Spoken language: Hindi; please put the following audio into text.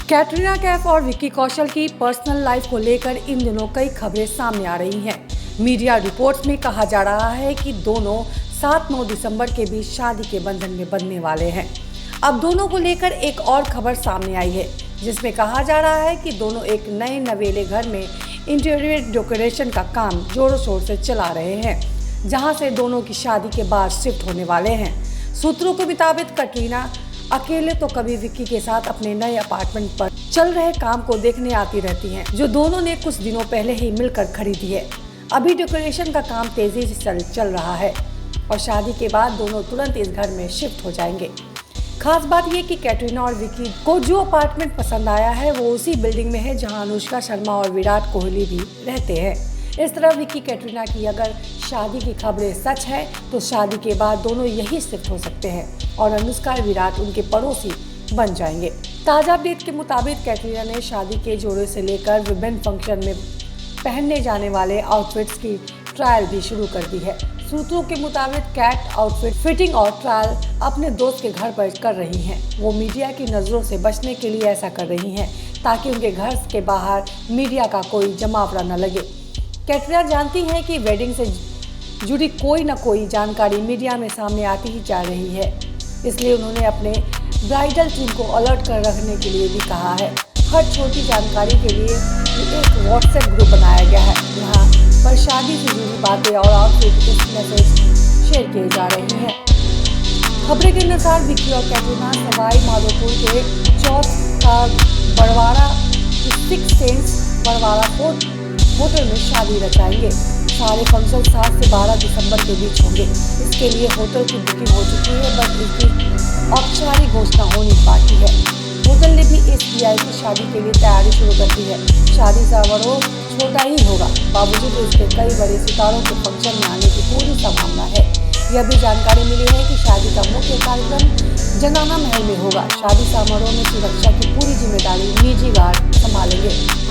कैटरीना कैफ और विक्की कौशल की पर्सनल लाइफ को लेकर इन दिनों कई खबरें सामने आ रही हैं। मीडिया रिपोर्ट्स में कहा जा रहा है कि दोनों 7-9 दिसंबर के बीच शादी के बंधन में बंधने वाले हैं। अब दोनों को लेकर एक और खबर सामने आई है, जिसमें कहा जा रहा है कि दोनों एक नए नवेले घर में इंटीरियर डेकोरेशन का काम जोरों शोर से चला रहे हैं, जहां से दोनों की शादी के बाद शिफ्ट होने वाले हैं। सूत्रों के मुताबिक कैटरीना अकेले तो कभी विक्की के साथ अपने नए अपार्टमेंट पर चल रहे काम को देखने आती रहती हैं, जो दोनों ने कुछ दिनों पहले ही मिलकर खरीदी है। अभी डेकोरेशन का काम तेजी से चल रहा है और शादी के बाद दोनों तुरंत इस घर में शिफ्ट हो जाएंगे। खास बात यह कि कैटरीना और विक्की को जो अपार्टमेंट पसंद आया है वो उसी बिल्डिंग में है जहां अनुष्का शर्मा और विराट कोहली भी रहते हैं। इस तरह विक्की कैटरीना की अगर शादी की खबरें सच है तो शादी के बाद दोनों यही शिफ्ट हो सकते हैं और अनुष्का और विराट उनके पड़ोसी बन जाएंगे। ताज़ा अपडेट के मुताबिक कैटरीना ने शादी के जोड़े से लेकर विभिन्न फंक्शन में पहनने जाने वाले आउटफिट्स की ट्रायल भी शुरू कर दी है। सूत्रों के मुताबिक कैट आउटफिट फिटिंग और ट्रायल अपने दोस्त के घर पर कर रही हैं। वो मीडिया की नज़रों से बचने के लिए ऐसा कर रही हैं ताकि उनके घर के बाहर मीडिया का कोई जमावड़ा न लगे। कैटरीना जानती हैं कि वेडिंग से जुड़ी कोई न कोई जानकारी मीडिया में सामने आती ही जा रही है, इसलिए उन्होंने अपने ब्राइडल टीम को अलर्ट कर रखने के लिए भी कहा है। हर छोटी जानकारी के लिए एक व्हाट्सएप ग्रुप बनाया गया है, जहां पर शादी से जुड़ी बातें और आउटफिट मैसेज शेयर किए जा रहे हैं। खबरें के अनुसार विक्की और कैटरीना सवाई माधोपुर के चौथ का Badwada six sense Badwada fort hotel में शादी रचाएंगे। सारे फंक्शन 7 से 12 दिसंबर के बीच होंगे। इसके लिए होटल की बुकिंग हो चुकी है, बस इसकी औपचारिक घोषणा होनी बाकी है। होटल ने भी इस वीआईपी शादी के लिए तैयारी शुरू कर दी है। शादी समारोह छोटा ही होगा, बावजूद इसके कई बड़े सितारों के फंक्शन में आने की पूरी संभावना है। यह भी जानकारी मिली है कि शादी का मुख्य कार्यक्रम जनाना महल में होगा। शादी समारोह में सुरक्षा की पूरी जिम्मेदारी निजी गार्ड संभालेंगे।